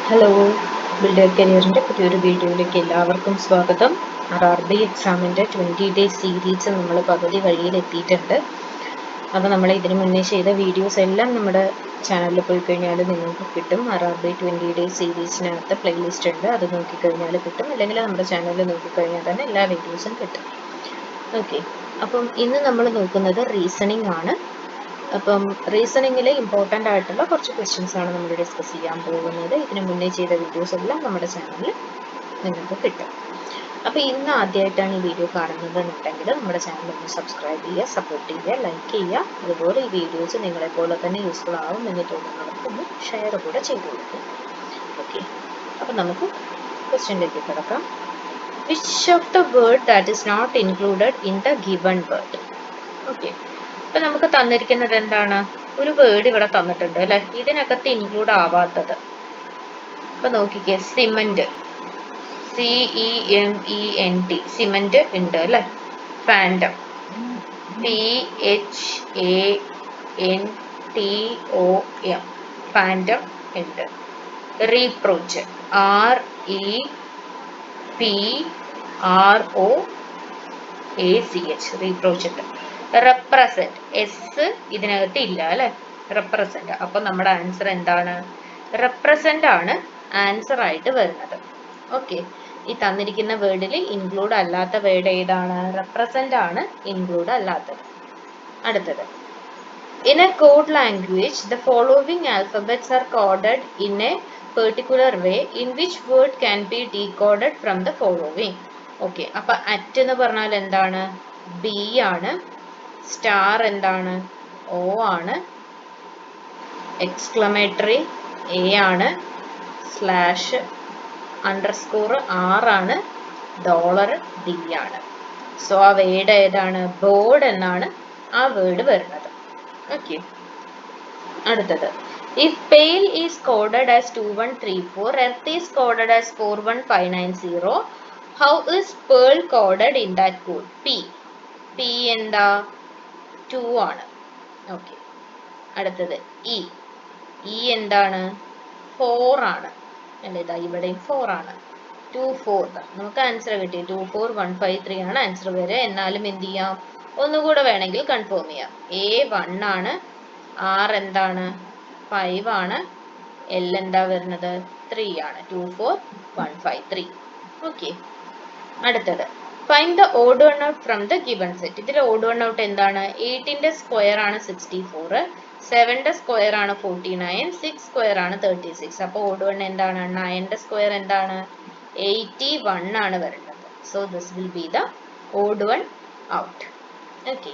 Hello, builder കരിയറിൻ്റെ പുതിയൊരു വീഡിയോയിലേക്ക് എല്ലാവർക്കും സ്വാഗതം. RRB എക്സാമിൻ്റെ 20 ഡേയ്സ് സീരീസ് നമ്മൾ പകുതി വഴിയിലെത്തിയിട്ടുണ്ട്. അപ്പോൾ നമ്മൾ ഇതിനു മുന്നേ ചെയ്ത വീഡിയോസ് എല്ലാം നമ്മുടെ ചാനലിൽ പോയി കഴിഞ്ഞാൽ നിങ്ങൾക്ക് കിട്ടും. RRB 20 ഡേയ്സ് സീരീസിനകത്ത് പ്ലേലിസ്റ്റ് ഉണ്ട്, അത് നോക്കിക്കഴിഞ്ഞാൽ കിട്ടും. അല്ലെങ്കിൽ നമ്മുടെ ചാനലിൽ നോക്കിക്കഴിഞ്ഞാൽ തന്നെ എല്ലാ വീഡിയോസും കിട്ടും. ഓക്കെ, അപ്പം ഇന്ന് നമ്മൾ നോക്കുന്നത് റീസണിംഗ് ആണ്. അപ്പം റീസണിങ്ങിൽ ഇമ്പോർട്ടൻ്റ് ആയിട്ടുള്ള കുറച്ച് ക്വസ്റ്റ്യൻസ് ആണ് നമ്മൾ ഡിസ്കസ് ചെയ്യാൻ പോകുന്നത്. ഇതിന് മുന്നേ ചെയ്ത വീഡിയോസ് എല്ലാം നമ്മുടെ ചാനലിൽ നിങ്ങൾക്ക് കിട്ടും. അപ്പോൾ ഇന്ന് ആദ്യമായിട്ടാണ് ഈ വീഡിയോ കാണുന്നതെന്നുണ്ടെങ്കിൽ നമ്മുടെ ചാനൽ ഒന്ന് സബ്സ്ക്രൈബ് ചെയ്യുക, സപ്പോർട്ട് ചെയ്യുക, ലൈക്ക് ചെയ്യുക. അതുപോലെ ഈ വീഡിയോസ് നിങ്ങളെപ്പോലെ തന്നെ യൂസ്ഫുൾ ആവും എന്ന് തോന്നുന്നവർക്ക് ഒന്ന് ഷെയർ കൂടെ ചെയ്തു കൊടുക്കുക. ഓക്കെ, അപ്പോൾ നമുക്ക് ക്വസ്റ്റ്യനിലേക്ക് കിടക്കാം. Which of the word that is not included in the given word? Okay, അപ്പൊ നമുക്ക് തന്നിരിക്കുന്നത് എന്താണ്? ഒരു വേർഡ് ഇവിടെ തന്നിട്ടുണ്ട് അല്ലെ, ഇതിനകത്ത് ഇൻക്ലൂഡ് ആവാത്തത്. അപ്പൊ നോക്കിക്കേ, സിമന്റ്, CEMENT, സിമന്റ് ഉണ്ട് അല്ലെ. ഫാൻഡം, PHANTOM, ഫാൻഡം ഉണ്ട്. റീപ്രോച്ച്, REPROACH, റീപ്രോച്ച് ഉണ്ട്. റെപ്രസെന്റ്, എസ് ഇതിനകത്ത് ഇല്ല അല്ലെ, റെപ്രസെന്റ്. അപ്പൊ നമ്മുടെ ആൻസർ എന്താണ്? റെപ്രസെന്റ് ആണ് ആൻസർ ആയിട്ട് വരുന്നത്. ഓക്കെ, ഈ തന്നിരിക്കുന്ന വേർഡിൽ ഇൻക്ലൂഡ് അല്ലാത്ത വേർഡ് ഏതാണ്? റെപ്രസെന്റ് ആണ് ഇൻക്ലൂഡ് അല്ലാത്തത്. അടുത്തത്, in a code language the following alphabets are coded in a particular way in which word can be decoded from the following. Okay, അപ്പൊ അറ്റ് എന്ന് പറഞ്ഞാൽ എന്താണ്? ബി ആണ്. സ്റ്റാർ എന്താണ്? O ആണ്. എക്സ്ക്ലമേറ്ററി A ആണ്. സ്ലാഷ് അണ്ടർസ്കോർ R ആണ്. Dollar D ആണ്. സോ ആ വേർഡ് ഏതാണ്? ബോർഡ് എന്നാണ് ആ വേർഡ് വരുന്നത്. ഓക്കെ, അടുത്തത്, if pale is coded as 2134, earth is coded as 41590, how is pearl coded in that code? P എന്താ? 2 ആണ്. ഓക്കെ, അടുത്തത് E എന്താണ്? 4 ആണ് അല്ലേ, ഇതാ ഇവിടെയും 4 ആണ്. 24, നമുക്ക് ആൻസർ കിട്ടി. 24153 ആണ് ആൻസർ വരെ. എന്നാലും എന്ത് ചെയ്യാം, ഒന്നുകൂടെ വേണമെങ്കിൽ കൺഫേം ചെയ്യാം. A 1 ആണ്. R എന്താണ്? 5 ആണ്. L എന്താ വരുന്നത്? 3 ആണ്. 24153. ഓക്കെ, അടുത്തത്, find the odd one out from the given set. ഇതിൽ ഓഡ് വൺ ഔട്ട് എന്താണ്? 8ന്റെ സ്ക്വയർ ആണ് 64, 7ന്റെ സ്ക്വയർ ആണ് 49, 6 സ്ക്വയർ ആണ് 36. അപ്പോൾ ഓഡ് വൺ എന്താണ്? 9ന്റെ സ്ക്വയർ എന്താണ്? 81 ആണ് വരുന്നത്. So this will be the odd one out. Okay,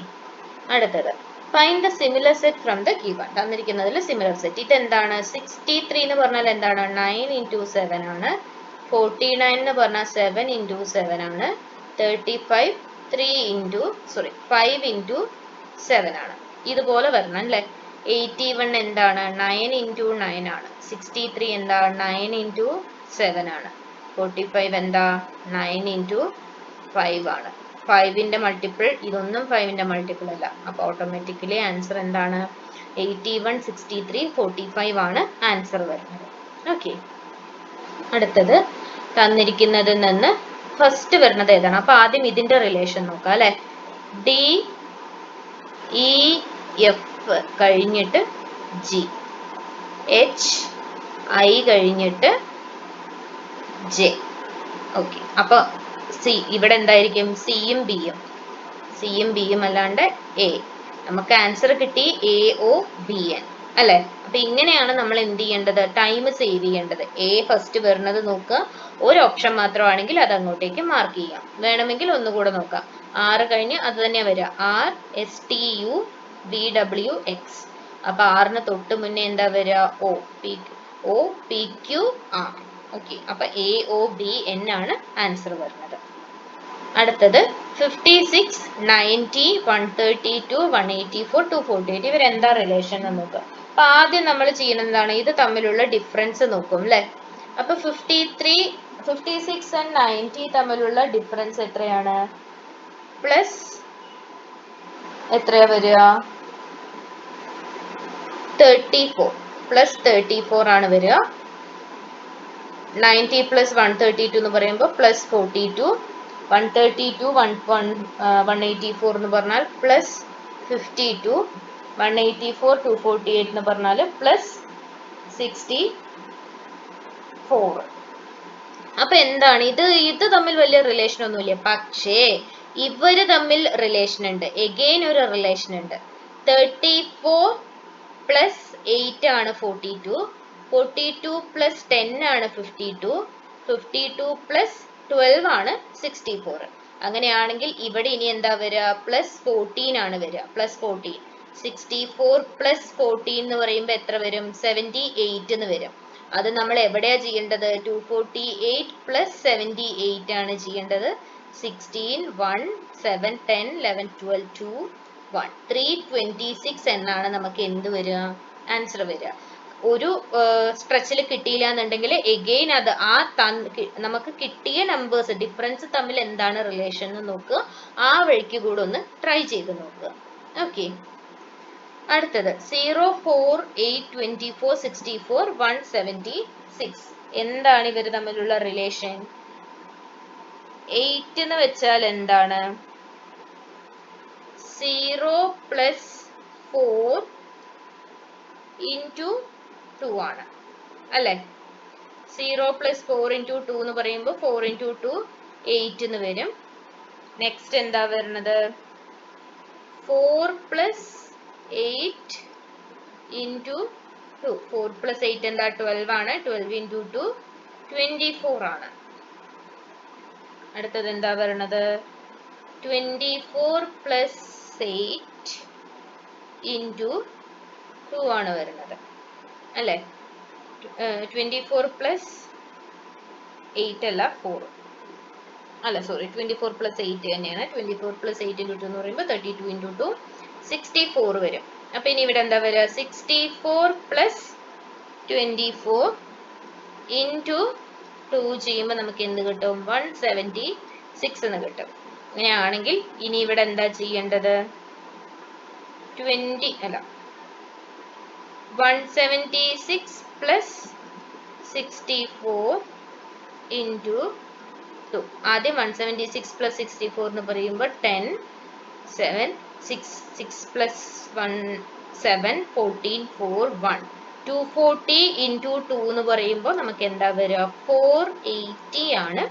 അടുത്തത്, find the similar set from the given. തന്നിരിക്കുന്നതിൽ സിമിലർ സെറ്റ് ഇതെന്താണ്? 63 എന്ന് പറഞ്ഞാൽ എന്താണ്? 9 into 7 ആണ്. 49 എന്ന് പറഞ്ഞാൽ 7 into 7 ആണ്. 35 5 into 7 ആണ്. ഇതുപോലെ വരണം അല്ലേ. 81 എന്താണ്? 9 into 9 ആണ്. 63 എന്താ? 9 into 7 ആണ്. 45 എന്താ? 9 into 5 ആണ്. 5ന്റെ മൾട്ടിപ്പിൾ ഇതൊന്നും 5ന്റെ മൾട്ടിപ്പിൾ അല്ല. അപ്പോൾ ഓട്ടോമാറ്റിക്കലി ആൻസർ എന്താണ്? 81, 63, 45 ആണ് ആൻസർ വരുന്നത്. ഓക്കെ, അടുത്തത്, തന്നിരിക്കുന്നതിൽ നിന്ന് ഫസ്റ്റ് വരുന്നത് ഏതാണ്? അപ്പൊ ആദ്യം ഇതിന്റെ റിലേഷൻ നോക്കാം അല്ലെ. DEF കഴിഞ്ഞിട്ട് G, HI കഴിഞ്ഞിട്ട് J. ഓക്കെ, അപ്പൊ സി ഇവിടെ എന്തായിരിക്കും? സിയും ബിയും അല്ലാണ്ട് A. നമുക്ക് ആൻസർ കിട്ടി AOBN അല്ലെ. അപ്പൊ ഇങ്ങനെയാണ് നമ്മൾ എന്ത് ചെയ്യേണ്ടത്? ടൈം സേവ് ചെയ്യേണ്ടത്. A ഫസ്റ്റ് വരുന്നത് നോക്കുക. ഒരു ഓപ്ഷൻ മാത്രമാണെങ്കിൽ അത് അങ്ങോട്ടേക്ക് മാർക്ക് ചെയ്യാം. വേണമെങ്കിൽ ഒന്നുകൂടെ നോക്കാം. 6 കഴിഞ്ഞ് അത് തന്നെ വരിക, RSTUVWX. അപ്പൊ ആറിന് തൊട്ട് മുന്നേ എന്താ വരിക? OPQR. ഓക്കെ, അപ്പൊ AOBN ആണ് ആൻസർ വരുന്നത്. അടുത്തത്, 56, 90, 132, 184, 248 ഇവരെന്താ റിലേഷൻ എന്ന് നോക്കുക. അപ്പൊ ആദ്യം നമ്മൾ ചെയ്യുന്നത് എന്താണ്? ഇത് തമ്മിലുള്ള ഡിഫറൻസ് നോക്കും അല്ലെ. അപ്പൊ 56 and 90 തമ്മിലുള്ള ഡിഫറൻസ് എത്രയാണ്? പ്ലസ് എത്രയാ വരിക? 34 പ്ലസ് 34 ആണ് വരിക. 90 പ്ലസ് 132 എന്ന് പറയുമ്പോൾ പ്ലസ് 42, 132 184 എന്ന് പറഞ്ഞാൽ പ്ലസ് 52, 184 248 എന്ന് പറഞ്ഞാൽ പ്ലസ് 64. അപ്പൊ എന്താണ് ഇത് തമ്മിൽ വലിയ റിലേഷൻ ഒന്നുമില്ല, പക്ഷേ ഇവര് തമ്മിൽ റിലേഷൻ ഉണ്ട്. എഗെയിൻ ഒരു റിലേഷൻ ഉണ്ട്. 34 പ്ലസ് 8 ആണ് 42, 42 പ്ലസ് 10 ആണ് 52, 52 പ്ലസ് 12 ആണ് 64. അങ്ങനെയാണെങ്കിൽ ഇവിടെ ഇനി എന്താ വരിക? പ്ലസ് 14 ആണ് വരിക. പ്ലസ് 14, 64 പ്ലസ് 14 എന്ന് പറയുമ്പോൾ എത്ര വരും? 78 എന്ന് വരും. അത് നമ്മൾ എവിടെയാ ചെയ്യേണ്ടത്? 248 പ്ലസ് 78 ആണ് ചെയ്യേണ്ടത്. 16, 1, 7, 10, 11, 12, 2, 1, 326 എന്നാണ് നമുക്ക് എന്ത് വരിക? ആൻസർ വരിക. ഒരു സ്ട്രെച്ചിൽ കിട്ടിയില്ല എന്നുണ്ടെങ്കിൽ എഗെയിൻ അത് നമുക്ക് കിട്ടിയ നമ്പേഴ്സ് ഡിഫറൻസ് തമ്മിൽ എന്താണ് റിലേഷൻ എന്ന് നോക്കുക. ആ വഴിക്ക് കൂടെ ഒന്ന് ട്രൈ ചെയ്ത് നോക്കുക. ഓക്കെ, അടുത്തത് 0, 4, 8, 24, 64, 176. എന്താണ് ഇവർ തമ്മിലുള്ള റിലേഷൻ? 8 എന്ന് വെച്ചാൽ എന്താണ്? 0 പ്ലസ് 4 ഇൻറ്റു 2 ആണ് അല്ലെ? 0 പ്ലസ് 4 ഇൻറ്റു 2 എന്ന് പറയുമ്പോൾ 4 ഇൻറ്റു 2 8 എന്ന് വരും. നെക്സ്റ്റ് എന്താ വരുന്നത്? 4 പ്ലസ് 8 ഇൻറ്റു 2. 4 പ്ലസ് 8 എന്താ? 12 ആണ്. 12 ഇൻറ്റു 2 24 ആണ്. അടുത്തത് എന്താ വരുന്നത്? 24 പ്ലസ് 8 ഇൻറ്റു 2 ആണ് വരുന്നത് അല്ലെ? 24 പ്ലസ് 8 അല്ല 4 അല്ല, സോറി, 24 പ്ലസ് 8 തന്നെയാണ്. 24 പ്ലസ് 8 ഇൻറ്റു 2 എന്ന് പറയുമ്പോൾ 32 ഇൻറ്റു 2 64 വരും. അപ്പൊ ഇനി ഇവിടെ എന്താ വരിക? 64 പ്ലസ് 24 ഇൻറ്റു 2 ചെയ്യുമ്പോൾ നമുക്ക് എന്ത് കിട്ടും? 176 എന്ന് കിട്ടും. അങ്ങനെയാണെങ്കിൽ ഇനി ഇവിടെ എന്താ ചെയ്യേണ്ടത്? 176 പ്ലസ് 64 ഇൻറ്റു 2. ആദ്യം 176 പ്ലസ് 64 എന്ന് പറയുമ്പോൾ 10, 7, 6 പ്ലസ് 1 7, 14, 4, 1. 240 ഇൻറ്റു 2 എന്ന് പറയുമ്പോൾ നമുക്ക് എന്താ വരിക? 480 ആണ്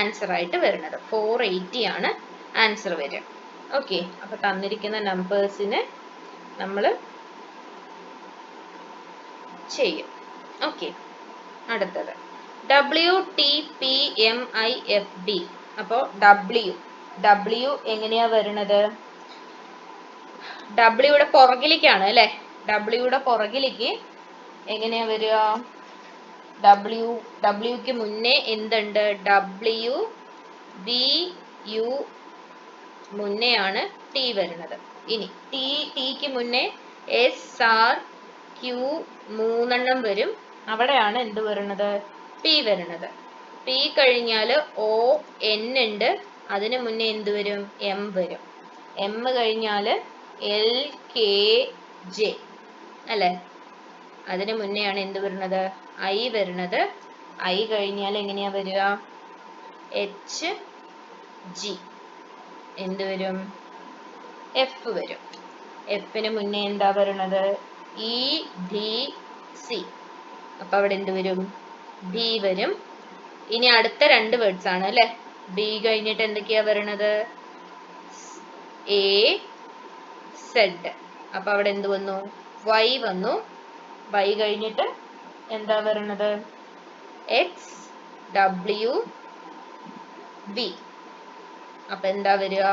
ആൻസർ ആയിട്ട് വരുന്നത്. 480 ആണ് ആൻസർ വരിക. ഓക്കെ, അപ്പൊ തന്നിരിക്കുന്ന നമ്പേഴ്സിനെ നമ്മൾ ചെയ്യും. ഓക്കെ, അടുത്തത് WTPMIFD. അപ്പോൾ W എങ്ങനെയാ വരുന്നത്? Wയുടെ പുറകിലേക്കാണ് അല്ലെ? Wയുടെ പുറകിലേക്ക് എങ്ങനെയാ വരിക? Wക്ക് മുന്നേ എന്തുണ്ട്? WBU മുന്നെയാണ് T വരുന്നത്. ഇനി Tക്ക് മുന്നേ SRQ 3 വരും. അവിടെയാണ് എന്ത് വരുന്നത്? P വരുന്നത്. P കഴിഞ്ഞാൽ ON ഉണ്ട്. അതിന് മുന്നേ എന്ത് വരും? M വരും. M കഴിഞ്ഞാൽ LKJ അല്ലെ? അതിന് മുന്നെയാണ് എന്ത് വരുന്നത്? I വരുന്നത്. I കഴിഞ്ഞാൽ എങ്ങനെയാ വരിക? HG. എന്ത് വരും? F വരും. Fന് മുന്നേ എന്താ വരുന്നത്? EDC. അപ്പൊ അവിടെ എന്ത് വരും? B വരും. ഇനി അടുത്ത രണ്ട് വേർഡ്സ് ആണ് അല്ലെ? B കഴിഞ്ഞിട്ട് എന്തൊക്കെയാ വരുന്നത്? AZ. അപ്പൊ അവിടെ എന്ത് വന്നു? Y വന്നു. Y കഴിഞ്ഞിട്ട് എന്താ വരുന്നത്? XWB. അപ്പൊ എന്താ വരിക?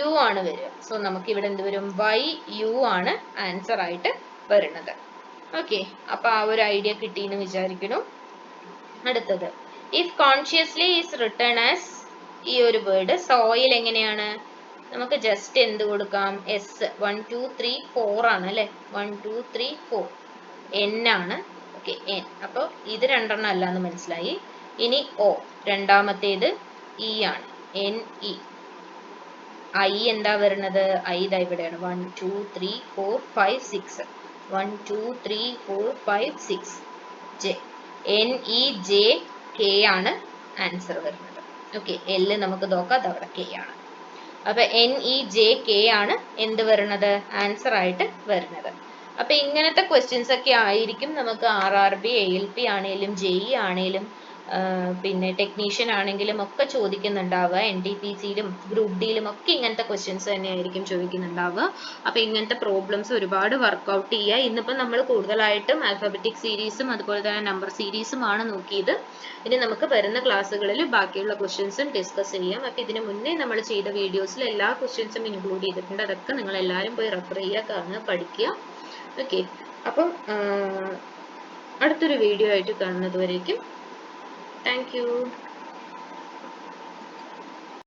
U ആണ് വരിക. സോ നമുക്ക് ഇവിടെ എന്ത് വരും? YU ആണ് ആൻസർ ആയിട്ട് വരുന്നത്. ഓക്കെ, അപ്പൊ ആ ഒരു ഐഡിയ കിട്ടിയെന്ന് വിചാരിക്കുന്നു. അടുത്തത് if consciously is written as, ഈ ഒരു വേർഡ് സോയിൽ എങ്ങനെയാണ്? നമുക്ക് ജസ്റ്റ് എന്ത് കൊടുക്കാം? S. 1 2 3 4 ആണ് അല്ലെ? 1 2 3 4 N ആണ്. Okay, N. അപ്പോൾ ഇത് രണ്ടെണ്ണം അല്ല എന്ന് മനസ്സിലായി. ഇനി O, രണ്ടാമത്തേത് E ആണ്. NE. I എന്താ വരുന്നത്? I ഇതാ ഇവിടെയാണ്. 1 2 3 4 5 6. 1 2 3 4 5 6 J. NEJK ആണ് ആൻസർ വരുന്നത്. ഓക്കെ, L നമുക്ക് നോക്കാം, അതവിടെ K ആണ്. അപ്പൊ NEJK ആണ് എന്ത് വരുന്നത്, ആൻസർ ആയിട്ട് വരുന്നത്. അപ്പൊ ഇങ്ങനത്തെ ക്വസ്റ്റ്യൻസ് ഒക്കെ ആയിരിക്കും നമുക്ക് RRB, ALP ആണെങ്കിലും JEE ആണെങ്കിലും പിന്നെ ടെക്നീഷ്യൻ ആണെങ്കിലും ഒക്കെ ചോദിക്കുന്നുണ്ടാവുക. NTPCയിലും ഗ്രൂപ്പ് ഡിയിലും ഒക്കെ ഇങ്ങനത്തെ ക്വസ്റ്റ്യൻസ് തന്നെയായിരിക്കും ചോദിക്കുന്നുണ്ടാവുക. അപ്പൊ ഇങ്ങനത്തെ പ്രോബ്ലംസ് ഒരുപാട് വർക്ക്ഔട്ട് ചെയ്യുക. ഇന്നിപ്പോൾ നമ്മൾ കൂടുതലായിട്ടും ആൽഫബറ്റിക് സീരീസും അതുപോലെ തന്നെ നമ്പർ സീരീസും ആണ് നോക്കിയത്. ഇനി നമുക്ക് വരുന്ന ക്ലാസ്സുകളിൽ ബാക്കിയുള്ള ക്വസ്റ്റ്യൻസും ഡിസ്കസ് ചെയ്യാം. അപ്പൊ ഇതിനു മുന്നേ നമ്മൾ ചെയ്ത വീഡിയോസിൽ എല്ലാ ക്വസ്റ്റ്യൻസും ഇൻക്ലൂഡ് ചെയ്തിട്ടുണ്ട്. അതൊക്കെ നിങ്ങൾ എല്ലാവരും പോയി റെഫർ ചെയ്യുക, കാണുക, പഠിക്കുക. ഓക്കെ, അപ്പം അടുത്തൊരു വീഡിയോ ആയിട്ട് കാണുന്നത് വരേക്കും താങ്ക് യു.